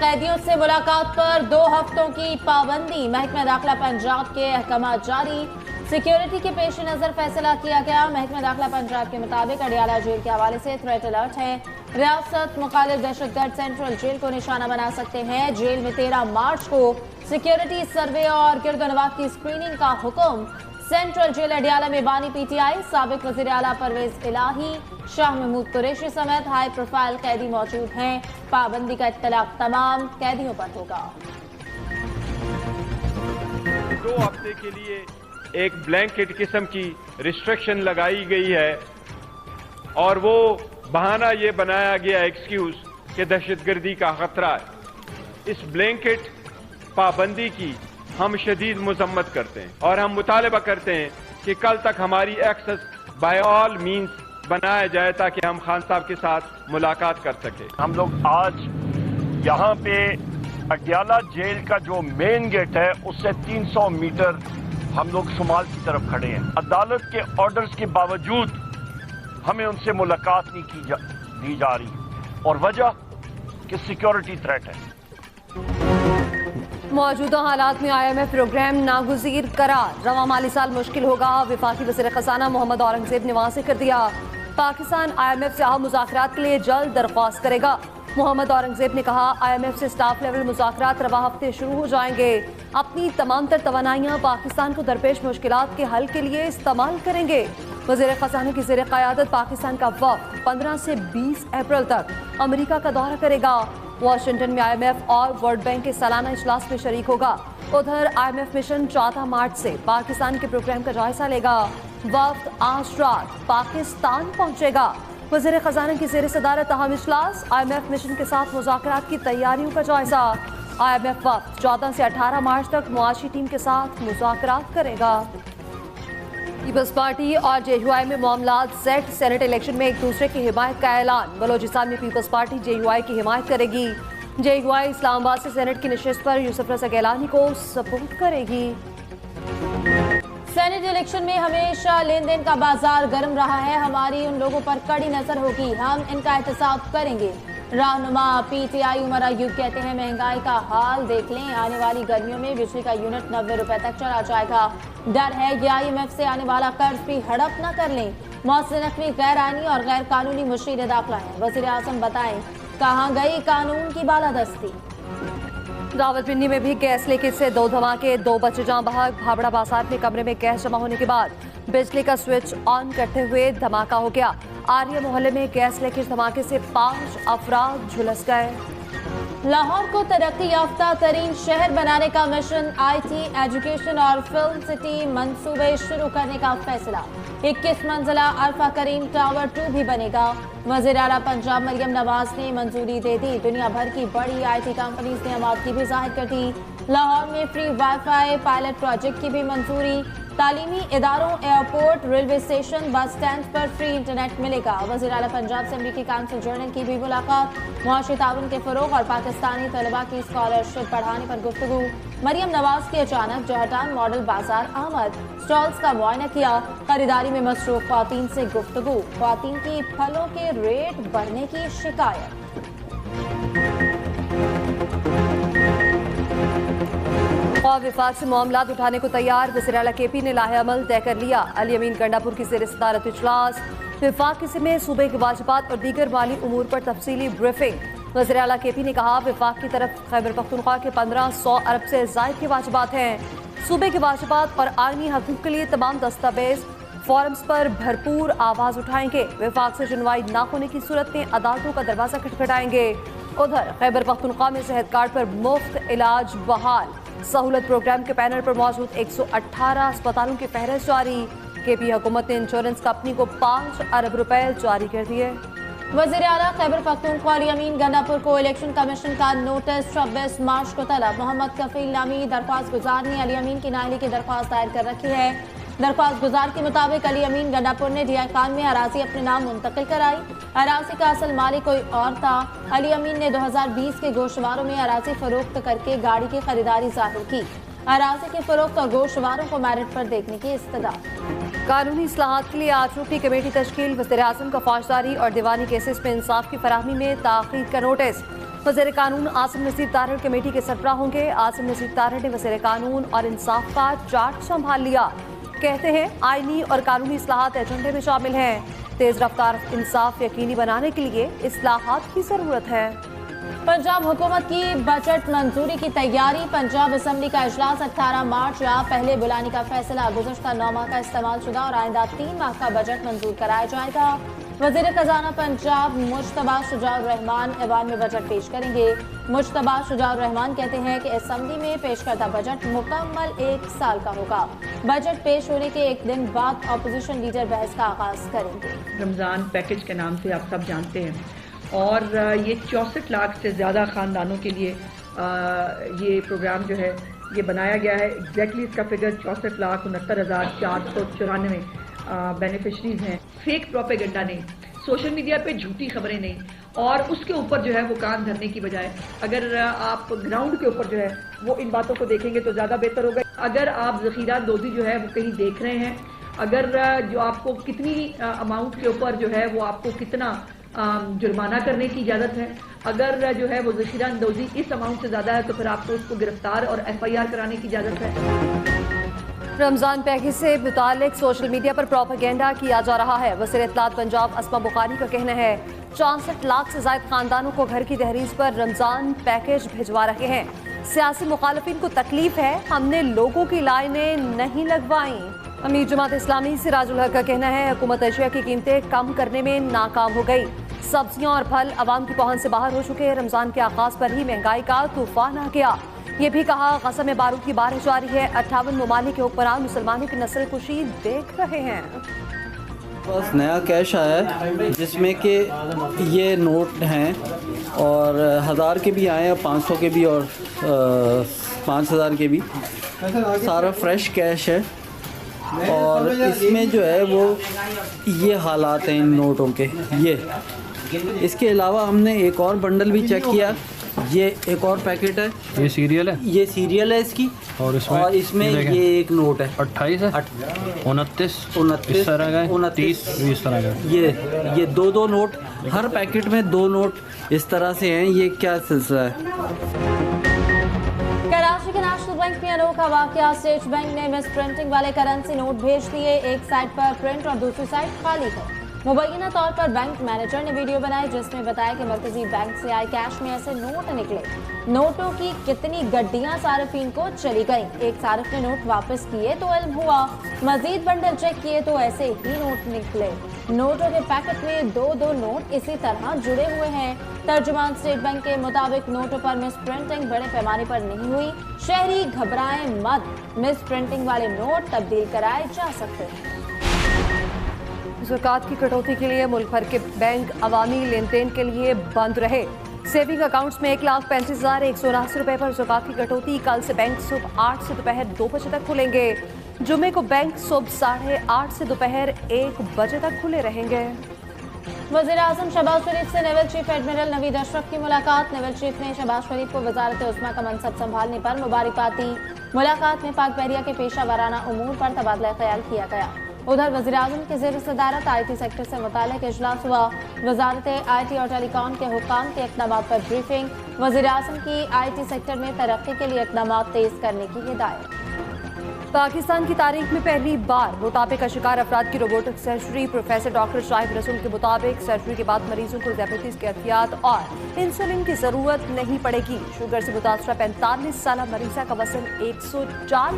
कैदियों से मुलाकात पर 2 हफ्तों की पाबंदी। महकमा दाखिला पंजाब के अहकाम जारी। सिक्योरिटी के पेश नजर फैसला किया गया। महकमा दाखिला पंजाब के मुताबिक अडियाला जेल के हवाले से थ्रेट अलर्ट है। रियासत मुखालिफ दहशतगर्द सेंट्रल जेल को निशाना बना सकते हैं। जेल में 13 मार्च को सिक्योरिटी सर्वे और गिरदोनवाज की स्क्रीनिंग का हुक्म। सेंट्रल जेल अडियाला में बानी पीटीआई, साबिक वजीर आला परवेज इलाही, शाह महमूद कुरैशी समेत हाई प्रोफाइल कैदी मौजूद हैं। पाबंदी का इत्तलाक तमाम कैदियों पर होगा। 2 हफ्ते के लिए एक ब्लैंकेट किस्म की रिस्ट्रिक्शन लगाई गई है और वो बहाना ये बनाया गया एक्सक्यूज कि दहशतगर्दी का खतरा है। इस ब्लैंकेट पाबंदी की हम शदीद मजम्मत करते हैं और हम मुतालबा करते हैं कि कल तक हमारी एक्सेस बाय ऑल मीन्स बनाया जाए ताकि हम खान साहब के साथ मुलाकात कर सके। हम लोग आज यहाँ पे अडियाला जेल का जो मेन गेट है उससे 300 मीटर हम लोग शुमाल की तरफ खड़े हैं। अदालत के ऑर्डर्स के बावजूद हमें उनसे मुलाकात नहीं दी जा रही और वजह कि सिक्योरिटी थ्रेट है। मौजूदा हालात में IMF प्रोग्राम नागुज़ीर करार। रवा माली साल मुश्किल होगा। वफाकी वज़ीर खजाना मोहम्मद औरंगज़ेब ने वाज़ेह कर दिया। पाकिस्तान IMF से अहम मुज़ाकरात के लिए जल्द दरख्वास्त करेगा। मोहम्मद औरंगज़ेब ने कहा IMF से स्टाफ लेवल मुज़ाकरात रवा हफ्ते शुरू हो जाएंगे। अपनी तमाम तर तवानाइयाँ पाकिस्तान को दरपेश मुश्किलात के हल के लिए इस्तेमाल करेंगे। वज़ीर ख़ज़ाना की ज़ेर क़यादत पाकिस्तान का वफ़द 15 से 20 अप्रैल तक अमेरिका का दौरा करेगा। वाशिंगटन में IMF और वर्ल्ड बैंक के सालाना इजलास में शरीक होगा। उधर IMF मिशन 14 मार्च से पाकिस्तान के प्रोग्राम का जायजा लेगा। वफ़द आज रात पाकिस्तान पहुंचेगा। वज़ीर ख़ज़ाना की ज़ेर सदारत अहम इजलास। IMF मिशन के साथ मुज़ाकरात की तैयारियों का जायजा। IMF वफ़द 14 से 18 मार्च तक मुआशी टीम के साथ मुज़ाकरात करेगा। पीपल्स पार्टी और JUI में मामलात सेट। सेनेट इलेक्शन में एक दूसरे की हिमायत का ऐलान। बलोचिस्तान में पीपल्स पार्टी JUI की हिमायत करेगी। JUI इस्लामाबाद से सेनेट की नशिस्त पर यूसुफ रज़ा गिलानी को सपोर्ट करेगी। सेनेट इलेक्शन में हमेशा लेन देन का बाजार गर्म रहा है। हमारी उन लोगों पर कड़ी नजर होगी। हम इनका एहतसाब करेंगे। रहनुमा PTI उमर अयूब कहते हैं महंगाई का हाल देख लें। आने वाली गर्मियों में बिजली का यूनिट 90 रुपए तक चला जाएगा। डर है कि IMF से आने वाला कर्ज भी हड़प न कर लें। मौसम नकवी गैर आईनी और गैर कानूनी मुशीर दाखिला है। वज़ीर आज़म बताएं कहाँ गई कानून की बालादस्ती। रावलपिंडी में भी गैस लीकेज से 2 धमाके, 2 बच्चे जान बहक। भाबड़ा बाजार में कमरे में गैस जमा होने के बाद बिजली का स्विच ऑन करते हुए धमाका हो गया। आर्य मोहल्ले में गैस लीकेज धमाके से 5 अफराद झुलस गए। लाहौर को तरक्की याफ्ता तरीन शहर बनाने का मिशन IT, एजुकेशन और फिल्म सिटी मंसूबे शुरू करने का फैसला। 21 मंजिला अरफा करीम टावर 2 भी बनेगा। वज़ीर आला पंजाब मरियम नवाज ने मंजूरी दे दी। दुनिया भर की बड़ी IT कंपनीज ने आमादगी भी जाहिर कर दी। लाहौर में फ्री वाईफाई पायलट प्रोजेक्ट की भी मंजूरी। तालीमी इदारों, airport, railway station, bus stand पर फ्री इंटरनेट मिलेगा। वज़ीर आला पंजाब से अमरीकी काउंसिल जनरल की भी मुलाकात। मुआशी ताउन के फरोग और पाकिस्तानी तलबा की स्कॉलरशिप बढ़ाने पर गुफ्तगू। मरियम नवाज की अचानक जहटान मॉडल बाजार आमद। स्टॉल्स का मुआयना किया। खरीदारी में मसरूफ ख्वातीन से गुफ्तगू। ख्वातीन की फलों के रेट बढ़ने की शिकायत। और विफाक से मामला उठाने को तैयार। वज़ीर आला KP ने लाहे अमल तय कर लिया। अली अमीन गंडापुर की ज़ेर सदारत इजलास। विफाक में सूबे के वाजिबात और दीगर माली उमूर पर तफसीली ब्रीफिंग। वज़ीर आला KP ने कहा विफाक की तरफ खैबर पख्तूनख्वा के 1500 अरब से ज़ायद के वाजिबात हैं। सूबे के वाजिबात और आईनी हकूक़ के लिए तमाम दस्तावेज फॉरम्स पर भरपूर आवाज़ उठाएंगे। विफाक से सुनवाई न होने की सूरत में अदालतों का दरवाज़ा खटखटाएंगे। उधर खैबर पख्तूनख्वा में सेहत कार्ड पर मुफ्त इलाज बहाल। सहूलत प्रोग्राम के पैनल पर मौजूद 118 अस्पतालों की फहरिस्त जारी। KP हुकूमत ने इंश्योरेंस कंपनी को 5 अरब रुपए जारी कर दिए। वज़ीर आला खैबर पख्तूनख्वा अली अमीन गंडापुर को इलेक्शन कमीशन का नोटिस 26 मार्च को तलब। मोहम्मद कफील नामी दरख्वास्त गुजार ने अली अमीन की नाअहली की दरख्वास्त दायर कर रखी है। दरख्वास्त गुजार के मुताबिक अली अमीन गंडापुर ने DI खान में अराजी अपने नाम मुंतकिल कराई। अराजी का असल मालिक कोई और था। अली अमीन ने 2020 के गोशवारों में अराजी फरोख्त करके गाड़ी की खरीदारी जाहिर की। अराजी के फरोख्त और गोशवारों को मेरिट पर देखने की इस्तदा। कानूनी इस्लाहात के लिए 8 रुकनी कमेटी तश्कील। वज़ीर आज़म का फौजदारी और दीवानी केसेस में इंसाफ की फराहमी में ताख़ीर का नोटिस। वज़ीर कानून आसिम नसीर तारड़ कमेटी के सरबराह होंगे। आसिम नसीर तारड़ ने वज़ीर कानून और इंसाफ का चार्ज संभाल लिया। कहते हैं आईनी और कानूनी इस्लाहात एजेंडे में शामिल हैं। तेज रफ्तार इंसाफ यकीनी बनाने के लिए इस्लाहात की जरूरत है। पंजाब हुकूमत की बजट मंजूरी की तैयारी। पंजाब असम्बली का इजलास 18 मार्च या पहले बुलाने का फैसला। गुज़श्ता 9 माह का इस्तेमाल शुदा और आइंदा 3 माह का बजट मंजूर कराया जाएगा। वज़ीर खजाना पंजाब मुश्तबा शुजाउर रहमान ऐवान में बजट पेश करेंगे। मुश्तबा शुजाउर रहमान कहते हैं कि असम्बली में पेश करदा बजट मुकम्मल 1 साल का होगा। बजट पेश होने के एक दिन बाद अपोजिशन लीडर बहस का आगाज करेंगे। रमज़ान पैकेज के नाम से आप सब जानते हैं और ये 64 लाख से ज़्यादा ख़ानदानों के लिए ये प्रोग्राम जो है ये बनाया गया है। एग्जैक्टली इसका फिगर 64,69,494 बेनिफिशरीज हैं। फेक प्रोपेगेंडा नहीं, सोशल मीडिया पे झूठी खबरें नहीं, और उसके ऊपर जो है वो कान धरने की बजाय अगर आप ग्राउंड के ऊपर जो है वो इन बातों को देखेंगे तो ज़्यादा बेहतर होगा। अगर आप ज़ख़ीरा अंदोज़ी जो है वो कहीं देख रहे हैं, अगर जो आपको कितनी अमाउंट के ऊपर जो है वो आपको कितना जुर्माना करने की इजाज़त है, अगर जो है वो ज़ख़ीरा अंदोज़ी इस अमाउंट से ज़्यादा है तो फिर आपको उसको गिरफ्तार और FIR कराने की इजाज़त है। रमज़ान पैकेज से मुतालिक सोशल मीडिया पर प्रोपेगेंडा किया जा रहा है। वज़ीर इत्तलात पंजाब अस्मा बुखारी का कहना है 64 लाख से ज़ायद खानदानों को घर की दहलीज पर रमज़ान पैकेज भिजवा रहे हैं। सियासी मुखालिफिन को तकलीफ है, हमने लोगों की लाइनें नहीं लगवाई। अमीर जमात इस्लामी सिराजुल हक का कहना है हुकूमत अशिया की कीमतें कम करने में नाकाम हो गई। सब्जियां और फल आवाम की पहुंच से बाहर हो चुके हैं। रमज़ान के आगाज पर ही महंगाई का तूफान आ गया। ये भी कहा कसम बारूद की बारिश जारी है। 58 ममालिक के हुक्मरान मुसलमानों की नस्ल कुशी देख रहे हैं। बस नया कैश आया है जिसमें कि ये नोट हैं और 1000 के भी आए हैं, 500 के भी और 5000 के भी। सारा फ्रेश कैश है और इसमें जो है वो ये हालात हैं इन नोटों के। ये इसके अलावा हमने एक और बंडल भी चेक किया, ये एक और पैकेट है। ये सीरियल है, ये सीरियल है इसकी, और इसमें ये एक नोट है 28 है, 29 इस तरह का, 29 इस तरह का। ये दो नोट, हर पैकेट में 2 नोट इस तरह से हैं। ये क्या सिलसिला है? कराची के नेशनल बैंक में अनोखा वाकया। स्टेट बैंक ने मिस प्रिंटिंग वाले करेंसी नोट भेज दिए। एक साइड पर प्रिंट और दूसरी साइड खाली है। मुबैना तौर पर बैंक मैनेजर ने वीडियो बनाई जिसमें बताया कि मरकजी बैंक से आए कैश में ऐसे नोट निकले। नोटों की कितनी गड्डियां सारिफीन को चली गईं। एक सारिफ ने नोट वापस किए तो इल्म हुआ, मजीद बंडल चेक किए तो ऐसे ही नोट निकले। नोटों के पैकेट में 2 नोट इसी तरह जुड़े हुए हैं। तर्जुमान स्टेट बैंक के मुताबिक नोटों पर मिस प्रिंटिंग बड़े पैमाने पर नहीं हुई। शहरी घबराएं मत, मिस प्रिंटिंग वाले नोट तब्दील कराए जा सकते हैं। ज़कात की कटौती के लिए मुल्क भर के बैंक अवामी लेन देन के लिए बंद रहे। सेविंग अकाउंट्स में 1,35,179 रुपए पर ज़कात की कटौती। कल से बैंक सुबह 8 से दोपहर 2 बजे तक खुलेंगे। जुमे को बैंक सुबह 8:30 से दोपहर 1 बजे तक खुले रहेंगे। वज़ीर आज़म शहबाज शरीफ से naval chief admiral Naveed Ashraf की मुलाकात। नेवल चीफ ने शहबाज शरीफ को वज़ारत उस्मा का मनसब संभालने पर मुबारकबाद दी। मुलाकात में पाक बहरिया के पेशा वाराना उमूर पर तबादला ख्याल किया गया। उधर वज़ीर आज़म के ज़ेर सदारत IT सेक्टर से मुताल्लिक़ इजलास हुआ। वज़ारत IT और टेलीकॉम के हुक्काम के इक़दामात पर ब्रीफिंग। वज़ीर आज़म की IT सेक्टर में तरक्की के लिए इक़दामात तेज़ करने की हिदायत। पाकिस्तान की तारीख में पहली बार मोटापे का शिकार अफराद की robotic surgery. Professor doctor Shahid रसूल के मुताबिक सर्जरी के बाद मरीजों को डायबिटीज के एहतियात और इंसुलिन की जरूरत नहीं पड़ेगी। शुगर से मुतासरा 45 साल मरीजा का वजन 104।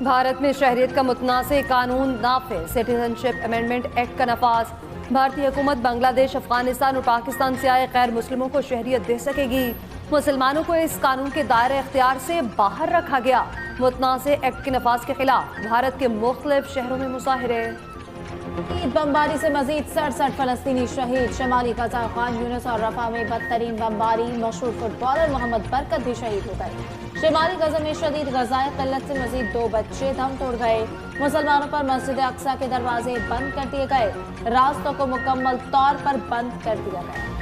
भारत में शहरियत का मुतनाज़ कानून नाफिज। सिटीजनशिप अमेंडमेंट एक्ट का नफाज। भारतीय हुकूमत बांग्लादेश, अफगानिस्तान और पाकिस्तान से आए गैर मुस्लिमों को शहरियत दे सकेगी। मुसलमानों को इस कानून के दायरे इख्तियार से बाहर रखा गया। मुतनाज़ एक्ट के नफाज के खिलाफ भारत के मुख्तलिफ शहरों में मुजाहिरे। बमबारी से मजीद 67 फलस्तीनी शहीद। शमाली गजा खान यूनिस और रफा में बदतरीन बमबारी। मशहूर फुटबॉलर मोहम्मद बरकत भी शहीद हो गए। शिमाली गजा में शदीद गजाए किल्लत से मजीद 2 बच्चे दम तोड़ गए। मुसलमानों पर मस्जिद अक्सा के दरवाजे बंद कर दिए गए। रास्तों को मुकम्मल तौर पर बंद कर दिया गया।